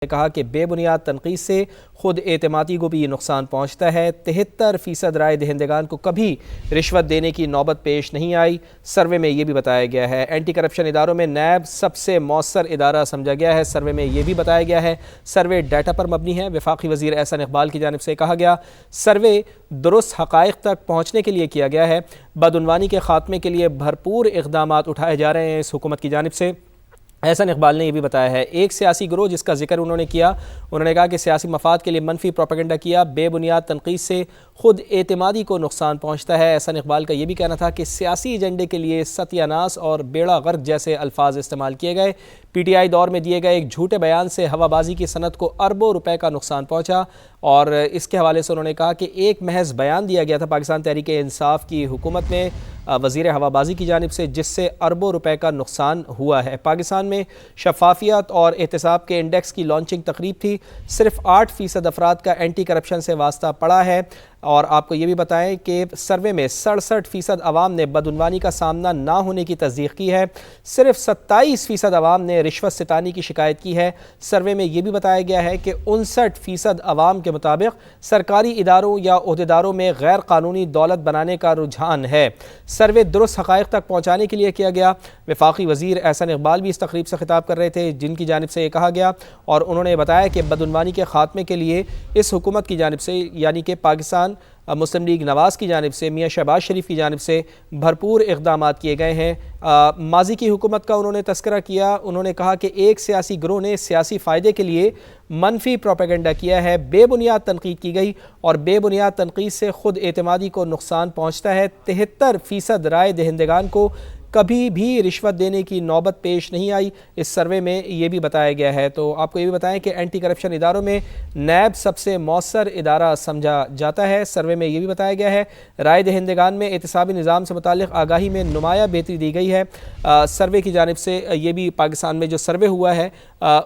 ने कहा कि बेबुनियाद तनकीद से खुद एतमादी को भी ये नुकसान पहुँचता है। 73% राय दहिंदगान को कभी रिश्वत देने की नौबत पेश नहीं आई। सर्वे में ये भी बताया गया है। एंटी करप्शन इदारों में नैब सबसे मौसर इदारा समझा गया है। सर्वे में ये भी बताया गया है सर्वे डाटा पर मबनी है। वफाकी वज़ीर एहसान इकबाल की जानिब से कहा गया सर्वे दुरुस्त हक़ाइक़ तक पहुँचने के लिए किया गया है। बदउनवानी के ख़ात्मे के लिए भरपूर इक़दामात उठाए जा रहे हैं इस हुकूमत की जानिब से। एहसान इकबाल ने यह भी बताया है एक सियासी गिरोह जिसका जिक्र उन्होंने किया, उन्होंने कहा कि सियासी मफाद के लिए मनफी प्रोपेगेंडा किया, बेबुनियाद तनकीद से खुद एतमादी को नुकसान पहुँचता है। एहसान इकबाल का यह भी कहना था कि सियासी एजेंडे के लिए सत्यानाश और बेड़ा गर्क जैसे अल्फाज इस्तेमाल किए गए। PTI दौर में दिए गए एक झूठे बयान से हवाबाजी की सनत को अरबों रुपए का नुकसान पहुँचा और इसके हवाले से उन्होंने कहा कि एक महज बयान दिया गया था पाकिस्तान तहरीक इंसाफ की हुकूमत में वज़ीर हवाबाजी की जानिब से, जिससे अरबों रुपए का नुकसान हुआ है। पाकिस्तान में शफाफियत और एहतसाब के इंडेक्स की लॉन्चिंग तकरीब थी। सिर्फ 8% अफराद का एंटी करप्शन से वास्ता पड़ा है। और आपको ये भी बताएं कि सर्वे में 67% अवाम ने बदउनवानी का सामना ना होने की तस्दीक की है। सिर्फ 27% अवाम ने रिश्वत सितानी की शिकायत की है। सर्वे में यह भी बताया गया है कि 59% अवाम के मुताबिक सरकारी इदारों या ओहदेदारों में गैर कानूनी दौलत बनाने का रुझान है। सर्वे दुरुस्त हक़ाइक़ तक पहुँचाने के लिए किया गया। वफाकी वज़ीर एहसान इकबाल भी इस तकरीब से खिताब कर रहे थे, जिनकी जानिब से ये कहा गया और उन्होंने बताया कि बदउनवानी के ख़ात्मे के लिए इस हुकूमत की जानिब से यानी कि पाकिस्तान मुस्लिम लीग नवाज़ की जानिब से, मियाँ शहबाज शरीफ की जानिब से भरपूर इक़दामात किए गए हैं। माजी की हुकूमत का उन्होंने तस्करा किया। उन्होंने कहा कि एक सियासी गिरोह ने सियासी फ़ायदे के लिए मनफी प्रोपेगेंडा किया है, बेबुनियाद तनकीद की गई और बेबुनियाद तनकीद से खुद एतमादी को नुकसान पहुँचता है। 73% राय दहिंदगान को कभी भी रिश्वत देने की नौबत पेश नहीं आई। इस सर्वे में ये भी बताया गया है। तो आपको ये भी बताएं कि एंटी करप्शन इदारों में नैब सबसे मौसर इदारा समझा जाता है। सर्वे में ये भी बताया गया है राय दहिंदगान में एहतसाबी निज़ाम से मुताल्लिक़ आगाही में नुमाया बेहतरी दी गई है। सर्वे की जानिब से ये भी पाकिस्तान में जो सर्वे हुआ है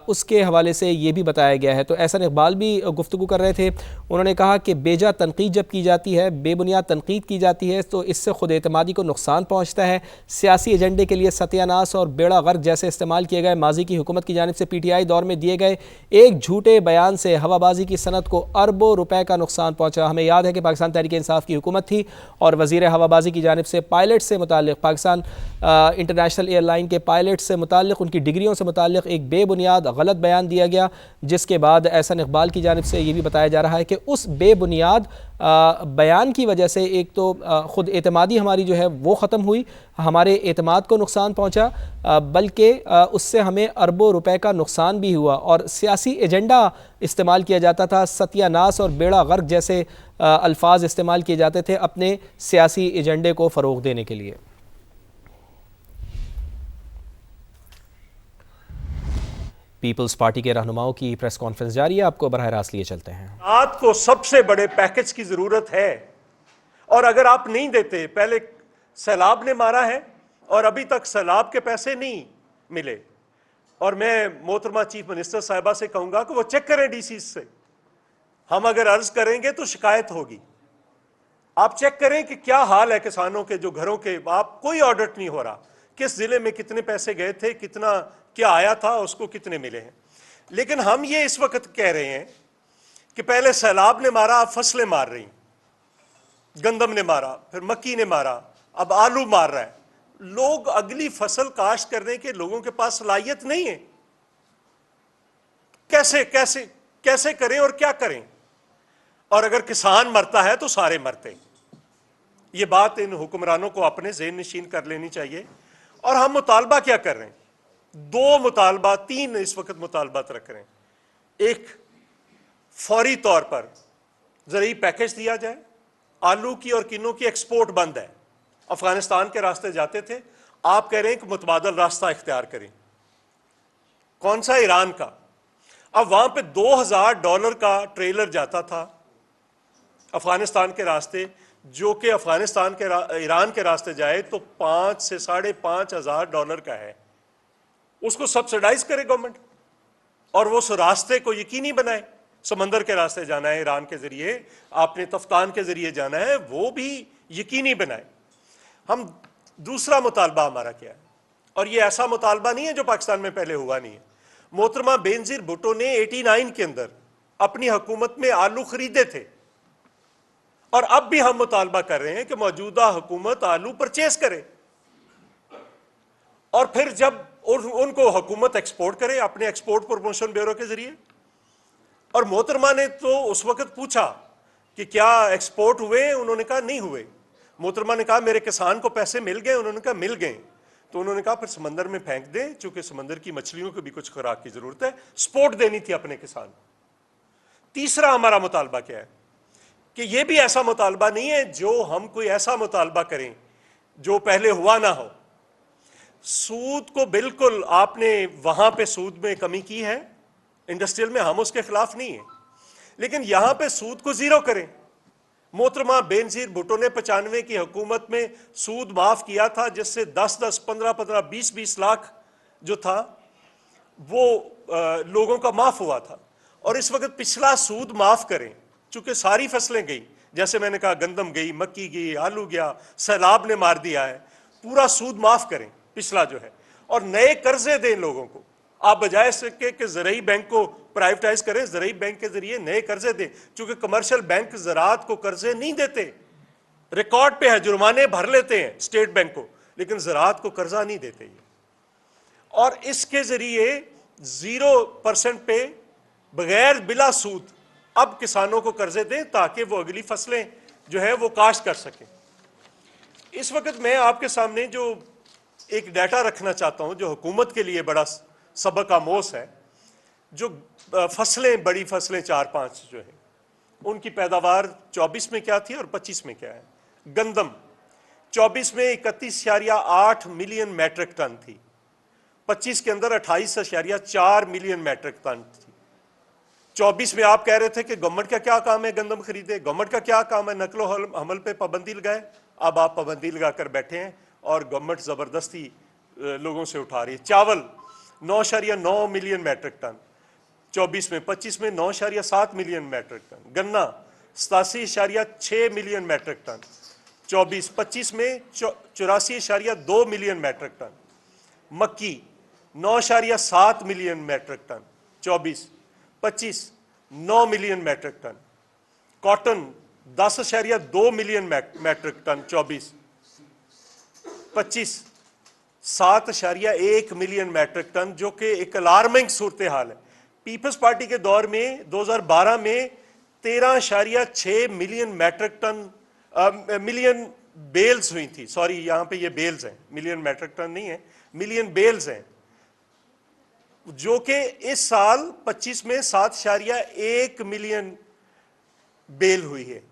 उसके हवाले से ये भी बताया गया है। तो एहसान इकबाल भी गुफ्तगू कर रहे थे। उन्होंने कहा कि बेजा तनकीद जब की जाती है, बेबुनियाद तनकीद की जाती है तो इससे खुद एतमादी को नुकसान पहुँचता है। सियासी एजेंडे के लिए सत्यानाश और बेड़ा गर्क जैसे इस्तेमाल किए गए। माजी की हुकूमत की जानिब से PTI दौर में दिए गए एक झूठे बयान से हवाबाजी की सनत को अरबों रुपए का नुकसान पहुंचा। हमें याद है कि पाकिस्तान तहरीक इंसाफ की हुकूमत थी और वज़ीर हवाबाजी की जानिब से पायलट से मुताल्लिक़, पाकिस्तान इंटरनेशनल एयरलाइन के पायलट से मुताल्लिक़, उनकी डिग्रियों से मुताल्लिक़ एक बेबुनियाद गलत बयान दिया गया, जिसके बाद एहसान इकबाल की जानिब से ये भी बताया जा रहा है कि उस बेबुनियाद बयान की वजह से एक तो ख़ुद एतमादी हमारी जो है वो ख़त्म हुई, हमारे एतमाद को नुकसान पहुंचा, बल्कि उससे हमें अरबों रुपए का नुकसान भी हुआ और सियासी एजेंडा इस्तेमाल किया जाता था। सत्यानाश और बेड़ा गर्क जैसे अल्फाज इस्तेमाल किए जाते थे अपने सियासी एजेंडे को फ़रोग़ देने के लिए। पीपल्स पार्टी के रहनुमाओं की प्रेस कॉन्फ्रेंस जारी है, आपको बराह रास्त लिए चलते हैं। आपको सबसे बड़े पैकेज की जरूरत है और अगर आप नहीं देते, पहले सैलाब ने मारा है और अभी तक सैलाब के पैसे नहीं मिले और मैं मोहतरमा चीफ मिनिस्टर साहिबा से कहूंगा कि वो चेक करें DC से। हम अगर अर्ज करेंगे तो शिकायत होगी। आप चेक करें कि क्या हाल है किसानों के जो घरों के, आप कोई ऑडिट नहीं हो रहा, किस जिले में कितने पैसे गए थे, कितना क्या आया था, उसको कितने मिले हैं। लेकिन हम ये इस वक्त कह रहे हैं कि पहले सैलाब ने मारा, अब फसलें मार रही, गंदम ने मारा, फिर मक्की ने मारा, अब आलू मार रहा है। लोग अगली फसल काश्त करने के लोगों के पास सलाहियत नहीं है। कैसे कैसे कैसे करें और क्या करें? और अगर किसान मरता है तो सारे मरते। ये बात इन हुक्मरानों को अपने ज़हन नशीन कर लेनी चाहिए। और हम मुतालबा क्या कर रहे हैं? 2 मुतालबा, 3 इस वक्त मुतालबात रख रहे हैं। एक, फौरी तौर पर ज़रूरी पैकेज दिया जाए। आलू की और किन्नों की एक्सपोर्ट बंद है, अफगानिस्तान के रास्ते जाते थे, आप कह रहे हैं कि मुतबादल रास्ता इख्तियार करें। कौन सा? ईरान का। अब वहां पे $2000 का ट्रेलर जाता था अफगानिस्तान के रास्ते, जो कि अफगानिस्तान के ईरान के रास्ते जाए तो $5,000 से $5,500 का है। उसको सब्सिडाइज करे गवर्नमेंट और वो उस रास्ते को यकीनी बनाए। समंदर के रास्ते जाना है ईरान के जरिए, आपने तफ्तान के जरिए जाना है, वो भी यकीनी बनाए। हम दूसरा मुतालबा हमारा क्या है, और ये ऐसा मुतालबा नहीं है जो पाकिस्तान में पहले हुआ नहीं है। मोहतरमा बेनजीर भुट्टो ने 89 के अंदर अपनी हुकूमत में आलू खरीदे थे और अब भी हम मुतालबा कर रहे हैं कि मौजूदा हुकूमत आलू परचेज करे और फिर जब उनको हुकूमत एक्सपोर्ट करे अपने एक्सपोर्ट प्रमोशन ब्यूरो के जरिए। और मोहतरमा ने तो उस वक्त पूछा कि क्या एक्सपोर्ट हुए, उन्होंने कहा नहीं हुए। मोहतरमा ने कहा मेरे किसान को पैसे मिल गए, उन्होंने कहा मिल गए। तो उन्होंने कहा फिर समंदर में फेंक दें, चूंकि समंदर की मछलियों को भी कुछ खुराक की जरूरत है, सपोर्ट देनी थी अपने किसान। तीसरा हमारा मुतालबा क्या है कि यह भी ऐसा मुतालबा नहीं है जो हम कोई ऐसा मुतालबा करें जो पहले हुआ ना हो। सूद को बिल्कुल आपने वहां पे सूद में कमी की है इंडस्ट्रियल में, हम उसके खिलाफ नहीं है, लेकिन यहां पे सूद को जीरो करें। मोहतरमा बेनजीर भुट्टो ने 95 की हुकूमत में सूद माफ किया था, जिससे 10-10, 15-15, 20-20 लाख जो था वो लोगों का माफ हुआ था। और इस वक्त पिछला सूद माफ करें, चूंकि सारी फसलें गई, जैसे मैंने कहा गंदम गई, मक्की गई, आलू गया, सैलाब ने मार दिया है, पूरा सूद माफ करें पिछला जो है, और नए कर्जे दें लोगों को। आप बजाय इसके कि ज़राई बैंक को प्राइवेटाइज करें, ज़राई बैंक के जरिए नए कर्जे दें, क्योंकि कमर्शियल बैंक ज़राअत को कर्जे नहीं देते, रिकॉर्ड पे है, जुर्माने भर लेते हैं स्टेट बैंक को, लेकिन ज़राअत को कर्जा नहीं देते ये। और इसके जरिए 0% पे बगैर बिला सूद अब किसानों को कर्जे दें ताकि वो अगली फसलें जो है वो काश्त कर सकें। इस वक्त मैं आपके सामने जो एक डाटा रखना चाहता हूं जो हुकूमत के लिए बड़ा सबक आमोज है। जो फसलें, बड़ी फसलें 4-5 जो है, उनकी पैदावार 24 में क्या थी और 25 में क्या है। गंदम 24 में 31.8 मिलियन मैट्रिक टन थी, 25 के अंदर 28.4 मिलियन मैट्रिक टन थी। 24 में आप कह रहे थे कि गवर्नमेंट का क्या काम है गंदम खरीदे, गवर्नमेंट का क्या काम है नकलो हमल पे पाबंदी लगाए। अब आप पाबंदी लगाकर बैठे हैं और गवर्नमेंट जबरदस्ती लोगों से उठा रही है। चावल 9.9 मिलियन मैट्रिक टन 24 में, 25 में 9.7 मिलियन मैट्रिक टन। गन्ना 87.6 मिलियन मैट्रिक टन 24-25 में 84.2 मिलियन मैट्रिक टन। मक्की 9.7 million metric ton 24-25 9 million metric ton. Cotton 10.2 million metric ton 24-25 7.1 million metric ton, जो कि एक अलार्मिंग सूरत हाल है। पीपल्स पार्टी के दौर में 2012 में 13.6 million metric ton million bales हुई थी। सॉरी, यहां पे ये बेल्स हैं, मिलियन मैट्रिक टन नहीं है, मिलियन बेल्स हैं, जो कि इस साल 25 में 7.1 मिलियन बेल हुई है,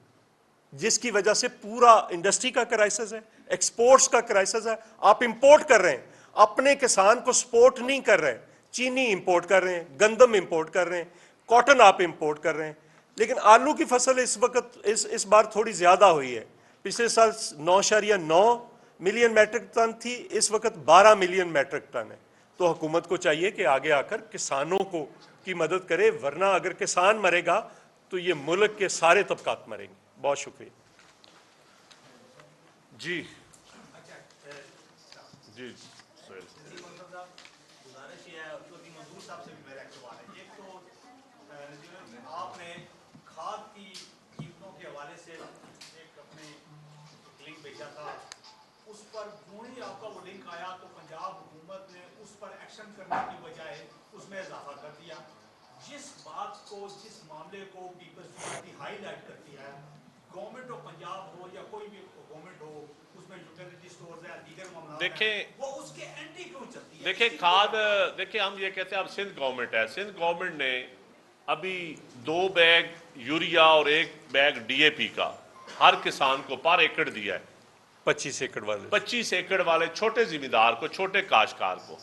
जिसकी वजह से पूरा इंडस्ट्री का क्राइसिस है, एक्सपोर्ट्स का क्राइसिस है। आप इंपोर्ट कर रहे हैं, अपने किसान को सपोर्ट नहीं कर रहे हैं। चीनी इंपोर्ट कर रहे हैं, गंदम इंपोर्ट कर रहे हैं, कॉटन आप इंपोर्ट कर रहे हैं, लेकिन आलू की फसल इस वक्त इस बार थोड़ी ज्यादा हुई है। पिछले साल 9.9 मिलियन मैट्रिक टन थी, इस वक्त 12 मिलियन मैट्रिक टन है। तो हुकूमत को चाहिए कि आगे आकर किसानों को की मदद करे, वरना अगर किसान मरेगा तो ये मुल्क के सारे तबकात मरेंगे। बहुत शुक्रिया जी। जी गुजारिश ये है मंजूर साहब से भी मेरा एक सवाल है। एक तो आपने खाद की कीमतों के हवाले से एक अपने लिंक भेजा था, उस पर जो ही आपका वो लिंक आया तो पंजाब हुकूमत ने उस पर एक्शन करने की बजाय उसमें इजाफा कर दिया। जिस बात को, जिस मामले को पीपल्स पार्टी हाईलाइट करती है, गवर्नमेंट ऑफ पंजाब हो या कोई भी गवर्नमेंट हो, उसमें यूटिलिटी स्टोर्स है, दीगर मामला देखें, वो उसके एंटी क्यों चलती है? देखिए खाद, देखिए हम ये कहते हैं अब सिंध गवर्नमेंट है, सिंध गवर्नमेंट ने अभी 2 बैग यूरिया और 1 बैग DAP का हर किसान को पर एकड़ दिया है। 25 एकड़ वाले 25 एकड़ वाले छोटे जिम्मेदार को, छोटे काश्तकार को।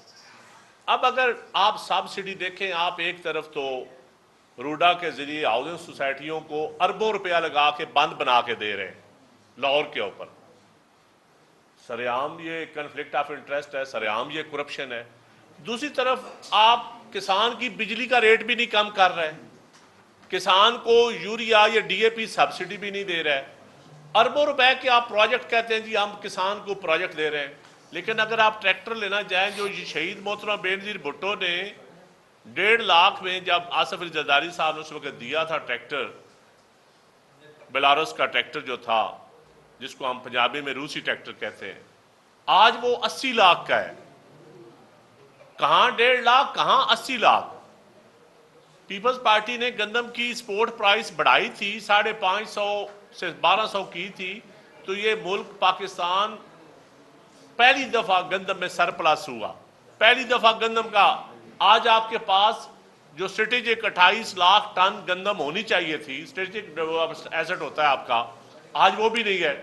अब अगर आप सब्सिडी देखें, आप एक तरफ तो रूडा के जरिए हाउसिंग सोसाइटियों को अरबों रुपया लगा के बंद बना के दे रहे हैं लाहौर के ऊपर, सरेआम ये कन्फ्लिक्ट ऑफ इंटरेस्ट है, सरेआम ये करप्शन है। दूसरी तरफ आप किसान की बिजली का रेट भी नहीं कम कर रहे, किसान को यूरिया या DAP सब्सिडी भी नहीं दे रहा है। अरबों रुपए के आप प्रोजेक्ट कहते हैं जी हम किसान को प्रोजेक्ट दे रहे हैं, लेकिन अगर आप ट्रैक्टर लेना जाएं, जो शहीद मोहतरमा बेनजीर भुट्टो ने 1.5 लाख में जब आसिफ अली जरदारी साहब ने उस वक्त दिया था ट्रैक्टर, बेलारूस का ट्रैक्टर जो था, जिसको हम पंजाबी में रूसी ट्रैक्टर कहते हैं, आज वो 80 लाख का है। कहां 1.5 लाख, कहां 80 लाख। पीपल्स पार्टी ने गंदम की एक्सपोर्ट प्राइस बढ़ाई थी, 550 से 1200 की थी, तो ये मुल्क पाकिस्तान पहली दफा गंदम में सरप्लस हुआ, पहली दफा गंदम का। आज आपके पास जो स्ट्रेटेजिक 28 लाख टन गंदम होनी चाहिए थी, स्ट्रेटेजिक एसेट होता है आपका, आज वो भी नहीं है।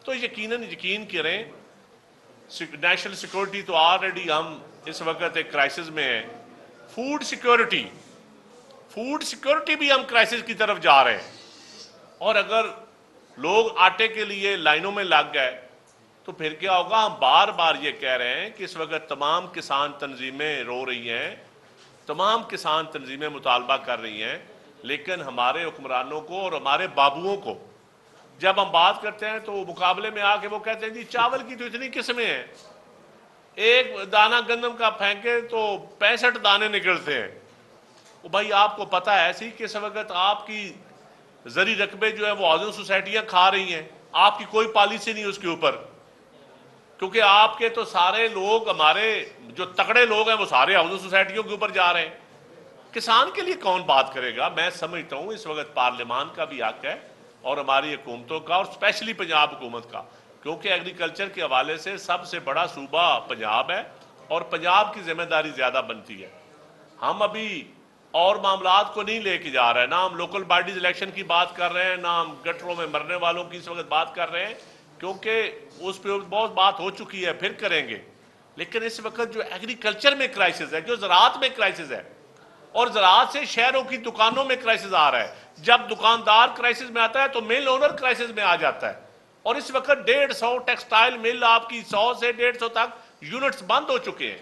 तो यकीन करें, नेशनल सिक्योरिटी तो ऑलरेडी हम इस वक्त एक क्राइसिस में है। फूड सिक्योरिटी भी हम क्राइसिस की तरफ जा रहे हैं। और अगर लोग आटे के लिए लाइनों में लग गए तो फिर क्या होगा। हम बार बार ये कह रहे हैं कि इस वक्त तमाम किसान तंजीमें रो रही हैं, तमाम किसान तंजीमें मुतालबा कर रही हैं, लेकिन हमारे हुक्मरानों को और हमारे बाबुओं को जब हम बात करते हैं तो मुकाबले में आके वो कहते हैं जी चावल की तो इतनी किस्में हैं, एक दाना गंदम का फेंके तो 65 दाने निकलते हैं। वो भाई आपको पता है ऐसी कि इस वक्त आपकी जरी रकबे जो है वो हाउसिंग सोसाइटियां खा रही हैं, आपकी कोई पॉलिसी नहीं उसके ऊपर, क्योंकि आपके तो सारे लोग, हमारे जो तगड़े लोग हैं वो सारे हाउसिंग सोसाइटियों के ऊपर जा रहे हैं। किसान के लिए कौन बात करेगा। मैं समझता हूं इस वक्त पार्लियामान का भी हक है और हमारी हुकूमतों का, और स्पेशली पंजाब हुकूमत का, क्योंकि एग्रीकल्चर के हवाले से सबसे बड़ा सूबा पंजाब है और पंजाब की जिम्मेदारी ज्यादा बनती है। हम अभी और मामलात को नहीं लेके जा रहे हैं, ना हम लोकल बॉडीज इलेक्शन की बात कर रहे हैं, ना हम गटरों में मरने वालों की इस वक्त बात कर रहे हैं, क्योंकि उस पर बहुत बात हो चुकी है, फिर करेंगे। लेकिन इस वक्त जो एग्रीकल्चर में क्राइसिस है, जो ज़राअत में क्राइसिस है, और ज़राअत से शहरों की दुकानों में क्राइसिस आ रहा है। जब दुकानदार क्राइसिस में आता है तो मिल ओनर क्राइसिस में आ जाता है। और इस वक्त 150 टेक्सटाइल मिल आपकी 100 से 150 तक यूनिट्स बंद हो चुके हैं।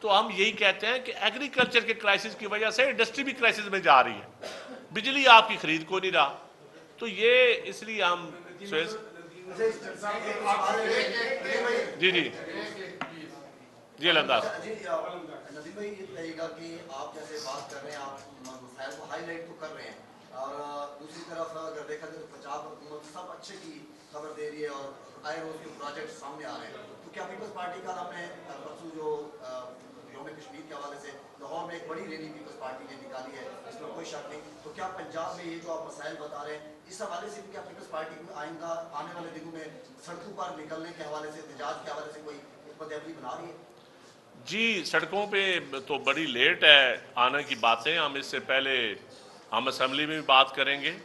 तो हम यही कहते हैं कि एग्रीकल्चर के क्राइसिस की वजह से इंडस्ट्री भी क्राइसिस में जा रही है, बिजली आपकी खरीद को नहीं रहा। तो ये इसलिए हम जी जी जी अलंदाज नदीम भाई, ये कहेगा कि आप जैसे बात कर रहे हैं, आप मसाइल को हाईलाइट तो कर रहे हैं, और दूसरी तरफ अगर देखा जाए तो पंजाब हुकूमत सब अच्छे की खबर दे रही है और आए रोज के प्रोजेक्ट सामने आ रहे हैं। तो क्या पीपल्स पार्टी का आपने परसों जो यौम कश्मीर के हवाले से लाहौर में एक बड़ी रैली पीपल्स पार्टी ने निकाली है, इसमें कोई शक नहीं, तो क्या पंजाब में ये जो आप मसाइल बता रहे हैं इस हवाले से भी क्या पीपल्स पार्टी को आइंदा आने वाले दिनों में सड़कों पर निकलने के हवाले से, एहतजाज के हवाले से कोई पदयात्रा बना रही है? जी, सड़कों पे तो बड़ी लेट है आने की बातें। हम इससे पहले हम असम्बली में भी बात करेंगे,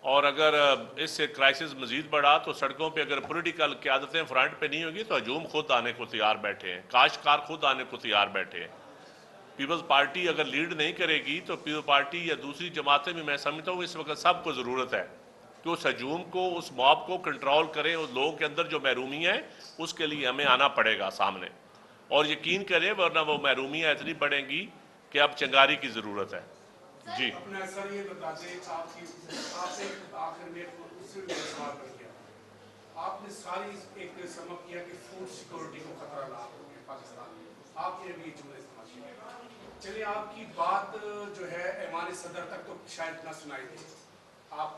और अगर इससे क्राइसिस मजीद बढ़ा तो सड़कों पे अगर पॉलिटिकल क़यादतें फ्रंट पे नहीं होगी तो हजूम खुद आने को तैयार बैठे हैं, काश्तकार खुद आने को तैयार बैठे हैं। पीपल्स पार्टी अगर लीड नहीं करेगी तो पीपल्स पार्टी या दूसरी जमातें भी, मैं समझता हूँ इस वक्त सबको ज़रूरत है कि उस हजूम को, उस मॉब को कंट्रोल करें। उस लोगों के अंदर जो महरूमी है उसके लिए हमें आना पड़ेगा सामने, और यकीन करें वरना वो महरूमियाँ इतनी बढ़ेंगी कि अब चंगारी की ज़रूरत है। जी अपना सर ये बता दें, आपसे आखिर में उससे भी सवाल कर गया, आपने सारी एक समझ किया कि फूड सिक्योरिटी को खतरा ला है पाकिस्तान में, आपने भी जुमले समझ किया। चलिए, आपकी बात जो है ऐवान सदर तक तो शायद ना सुनाई दे, आप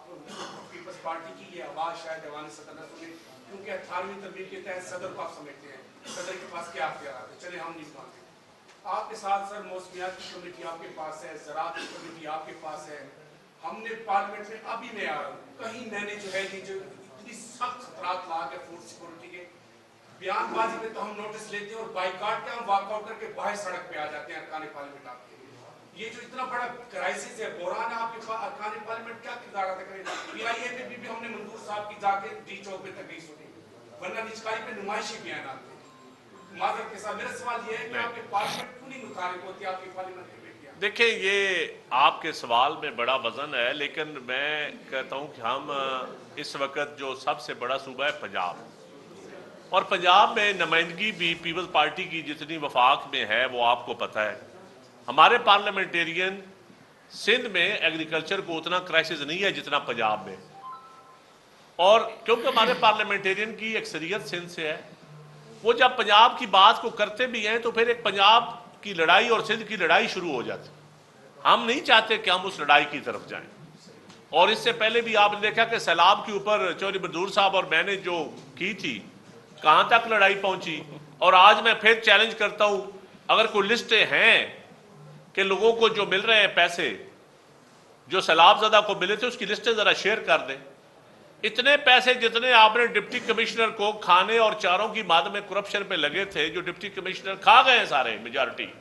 पीपल्स पार्टी की ये आवाज़ शायद ऐवान सदर न सुने, क्योंकि 18वीं तरमीम के तहत सदर को आप समझते हैं, सदर के पास क्या अख्तियार है। चलिए, हम नहीं मानते। आपके साथ सर मौसमियात की कमेटी आपके पास है, ज़राअत की कमेटी आपके पास है। हमने पार्लियामेंट में अभी मैं आ रहा हूँ, कहीं मैंने जो है ये जो इतनी सख्त खतरात ला के फूड सिक्योरिटी के बयानबाजी में तो हम नोटिस लेते हैं और बाइकाट के हम वॉकआउट करके बाहर सड़क पे आ जाते हैं अरकान पार्लियामेंट आपके। ये जो इतना बड़ा क्राइसिस है, बहरान है आपके पास, अरकान पार्लियामेंट क्या किरदार अदा करें? PIA पे भी हमने मंजूर साहब की जाके डी चौक पे तकरीर सुनी, वरना निचकारी पे नुमाइशी बयान आते। माजरत के साथ मेरा सवाल ये है कि आपके पार्लियामेंट क्यों नहीं मुतारिफ होती आपकी पार्लियामेंट में? देखिए, ये आपके सवाल में बड़ा वजन है, लेकिन मैं कहता हूँ कि हम इस वक्त जो सबसे बड़ा सूबा है पंजाब, और पंजाब में नुमाइंदगी भी पीपल्स पार्टी की जितनी वफाक में है वो आपको पता है। हमारे पार्लियामेंटेरियन सिंध में एग्रीकल्चर को उतना क्राइसिस नहीं है जितना पंजाब में, और क्योंकि हमारे पार्लियामेंटेरियन की अक्सरियत सिंध से है, वो जब पंजाब की बात को करते भी हैं तो फिर एक पंजाब की लड़ाई और सिंध की लड़ाई शुरू हो जाती। हम नहीं चाहते कि हम उस लड़ाई की तरफ जाएं। और इससे पहले भी आपने देखा कि सैलाब के ऊपर चौधरी बदूर साहब और मैंने जो की थी, कहां तक लड़ाई पहुंची। और आज मैं फिर चैलेंज करता हूं, अगर कोई लिस्टें हैं कि लोगों को जो मिल रहे हैं पैसे जो सैलाबज़दा को मिले थे, उसकी लिस्टें जरा शेयर कर दें। इतने पैसे जितने आपने डिप्टी कमिश्नर को खाने और चारों की माद में करप्शन पे लगे थे, जो डिप्टी कमिश्नर खा गए सारे मेजॉरिटी,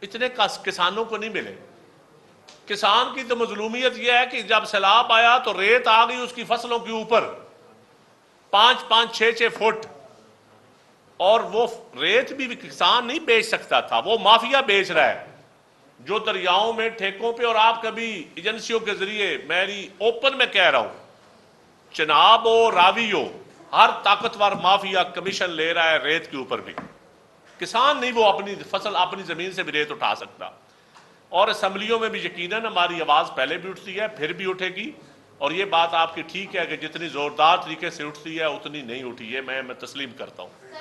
इतने किसानों को नहीं मिले। किसान की तो मजलूमियत यह है कि जब सैलाब आया तो रेत आ गई उसकी फसलों के ऊपर 5-5, 6-6 फुट, और वो रेत भी किसान नहीं बेच सकता था, वो माफिया बेच रहा है जो दरियाओं में ठेकों पे। और आप कभी एजेंसियों के जरिए, मेरी ओपन में कह रहा हूं, चनाब हो रावी हो, हर ताकतवर माफिया कमीशन ले रहा है रेत के ऊपर भी। किसान नहीं वो अपनी फसल अपनी जमीन से भी रेत उठा सकता। और असम्बलियों में भी यकीनन हमारी आवाज पहले भी उठती है, फिर भी उठेगी। और ये बात आपकी ठीक है कि जितनी जोरदार तरीके से उठती है उतनी नहीं उठी है, मैं तस्लीम करता हूं।